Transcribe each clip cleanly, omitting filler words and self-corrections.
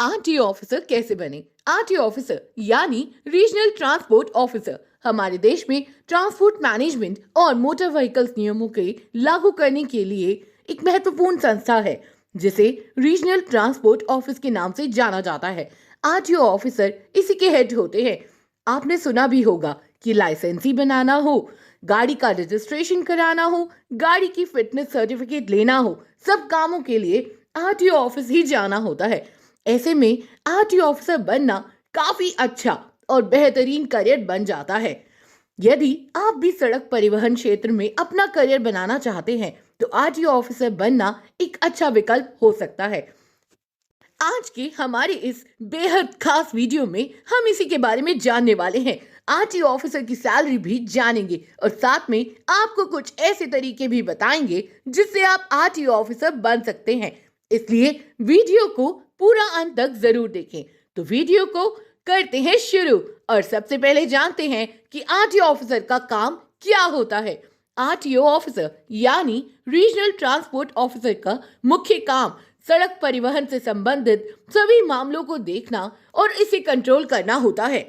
RTO officer कैसे बने? RTO officer यानी रीजनल ट्रांसपोर्ट ऑफिसर हमारे देश में ट्रांसपोर्ट मैनेजमेंट और मोटर व्हीकल्स नियमों के लागू करने के लिए एक महत्वपूर्ण संस्था है जिसे रीजनल ट्रांसपोर्ट ऑफिस के नाम से जाना जाता है। आरटीओ ऑफिसर इसी के हेड होते हैं। आपने सुना भी होगा कि लाइसेंसी बनाना हो, गाड़ी का रजिस्ट्रेशन कराना हो, गाड़ी की फिटनेस सर्टिफिकेट लेना हो, सब कामों के लिए आरटीओ ऑफिस ही जाना होता है। ऐसे में आरटीओ ऑफिसर बनना काफी अच्छा और बेहतरीन करियर बन जाता है। यदि आप भी सड़क परिवहन क्षेत्र में अपना करियर बनाना चाहते हैं तो आरटीओ ऑफिसर बनना एक अच्छा विकल्प हो सकता है। आज के हमारे इस बेहद खास वीडियो में हम इसी के बारे में जानने वाले हैं। आरटीओ ऑफिसर की सैलरी भी जानेंगे और साथ में आपको कुछ ऐसे तरीके भी बताएंगे जिससे आप आरटीओ ऑफिसर बन सकते हैं। इसलिए वीडियो को पूरा अंत तक जरूर देखें। तो वीडियो को करते हैं शुरू और सबसे पहले जानते हैं कि आरटीओ ऑफिसर का काम क्या होता है। आरटीओ ऑफिसर यानी रीजनल ट्रांसपोर्ट ऑफिसर का मुख्य काम सड़क परिवहन से संबंधित सभी मामलों को देखना और इसे कंट्रोल करना होता है।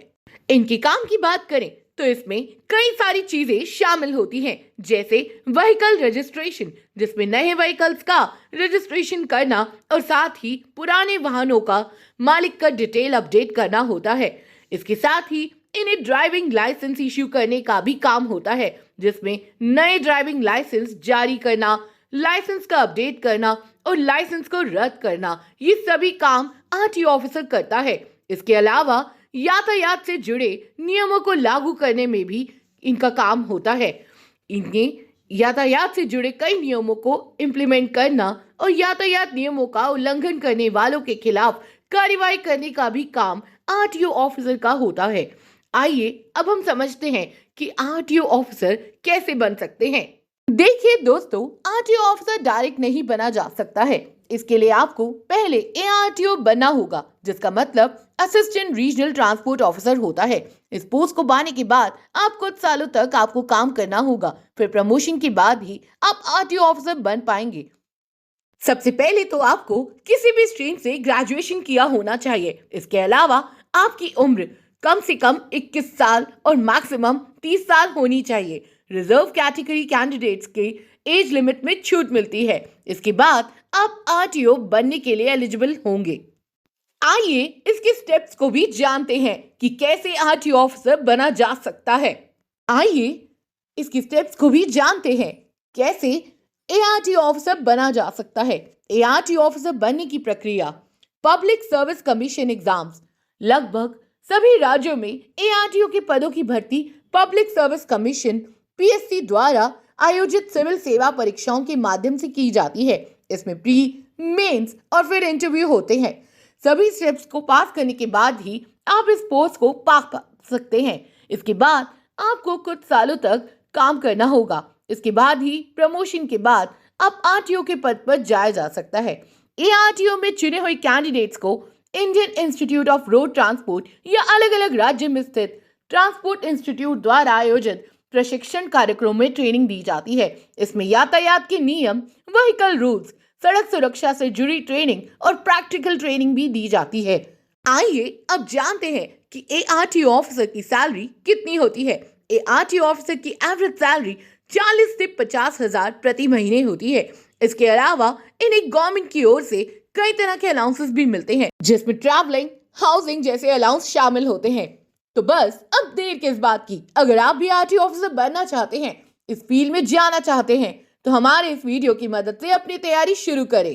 इनके काम की बात करें तो इसमें कई सारी चीजें शामिल होती हैं, जैसे व्हीकल रजिस्ट्रेशन जिसमें नए व्हीकल्स का रजिस्ट्रेशन करना और साथ ही पुराने वाहनों का मालिक का डिटेल अपडेट करना होता है। इसके साथ ही इन्हें ड्राइविंग लाइसेंस इश्यू करने का भी काम होता है जिसमें नए ड्राइविंग लाइसेंस जारी करना, लाइसेंस का अपडेट करना और लाइसेंस को रद्द करना, ये सभी काम आरटीओ ऑफिसर करता है। इसके अलावा यातायात से जुड़े नियमों को लागू करने में भी इनका काम होता है। इन्हें यातायात से जुड़े कई नियमों को इम्प्लीमेंट करना और यातायात नियमों का उल्लंघन करने वालों के खिलाफ कार्रवाई करने का भी काम आरटीओ ऑफिसर का होता है। आइए अब हम समझते हैं कि आरटीओ ऑफिसर कैसे बन सकते हैं। देखिए दोस्तों, आरटीओ ऑफिसर डायरेक्ट नहीं बना जा सकता है। इसके लिए आपको पहले एआरटीओ बनना होगा जिसका मतलब असिस्टेंट रीजनल ट्रांसपोर्ट ऑफिसर होता है। इस पोस्ट को पाने के बाद आप कुछ सालों तक आपको काम करना होगा, फिर प्रमोशन के बाद ही आप आरटीओ ऑफिसर बन पाएंगे। सबसे पहले तो आपको किसी भी स्ट्रीम से ग्रेजुएशन किया होना चाहिए। इसके अलावा आपकी उम्र कम से कम 21 साल और मैक्सिमम 30 साल होनी चाहिए। रिजर्व कैटेगरी कैंडिडेट्स के एज लिमिट में छूट मिलती है। इसके बाद आप आरटीओ बनने के लिए एलिजिबल होंगे। आइए इसके स्टेप्स को भी जानते हैं कि कैसे आरटीओ ऑफिसर बना जा सकता है। आइए इसके स्टेप्स को भी जानते हैं कैसे एआरटीओ ऑफिसर बना जा सकता है। एआरटीओ ऑफिसर बनने की प्रक्रिया, पब्लिक सर्विस कमीशन एग्जाम्स। लगभग सभी राज्यों में एआरटीओ के पदों की भर्ती पब्लिक सर्विस कमीशन पीएससी द्वारा आयोजित सिविल सेवा परीक्षाओं के माध्यम से की जाती है। इसमें प्री, मेंस और फिर इंटरव्यू होते हैं। सभी स्टेप्स को पास करने के बाद ही आप इस पोस्ट को पा सकते हैं। इसके बाद आपको कुछ सालों तक काम करना होगा। इसके बाद ही प्रमोशन के बाद आप आरटीओ के पद पर जाया जा सकता है। एआरटीओ में चुने हुए कैंडिडेट्स को Indian institute of road transport या अलग अलग राज्य में स्थित ट्रांसपोर्ट इंस्टीट्यूट द्वारा आयोजित प्रशिक्षण कार्यक्रम में ट्रेनिंग दी जाती है। इसमें यातायात के नियम, व्हीकल रूल्स, सड़क सुरक्षा से जुड़ी ट्रेनिंग और प्रैक्टिकल ट्रेनिंग भी दी जाती है। आइए अब जानते हैं कि एआरटीओ ऑफिसर की सैलरी कितनी होती है। एआरटीओ ऑफिसर की एवरेज सैलरी 40 से 50 हजार प्रति महीने होती है। इसके अलावा इन्हें गवर्नमेंट की ओर से कई तरह के अलाउंसेस भी मिलते हैं जिसमें ट्रैवलिंग, हाउसिंग जैसे अलाउंस शामिल होते हैं। तो बस अब देर किस बात की, अगर आप भी आरटीओ ऑफिसर बनना चाहते हैं, इस फील्ड में जाना चाहते हैं तो हमारे इस वीडियो की मदद से अपनी तैयारी शुरू करें।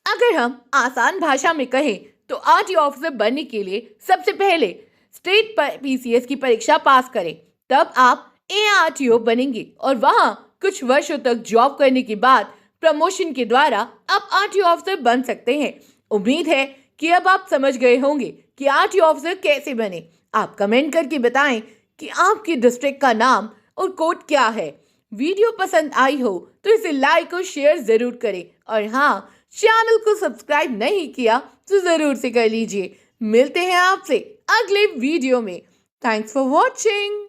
अगर हम आसान भाषा में कहें तो आरटीओ ऑफिसर बनने के लिए सबसे पहले स्टेट पीसीएस की परीक्षा पास करें, तब आप एआरटीओ बनेंगे और वहां कुछ वर्षों तक जॉब करने के बाद प्रमोशन के द्वारा आप आरटीओ ऑफिसर बन सकते हैं। उम्मीद है कि अब आप समझ गए होंगे कि आरटीओ ऑफिसर कैसे बने। आप कमेंट करके बताएं कि आपकी डिस्ट्रिक्ट का नाम और कोड क्या है। वीडियो पसंद आई हो तो इसे लाइक और शेयर जरूर करें और हाँ, चैनल को सब्सक्राइब नहीं किया तो जरूर से कर लीजिए। मिलते हैं आपसे अगले वीडियो में। Thanks for watching.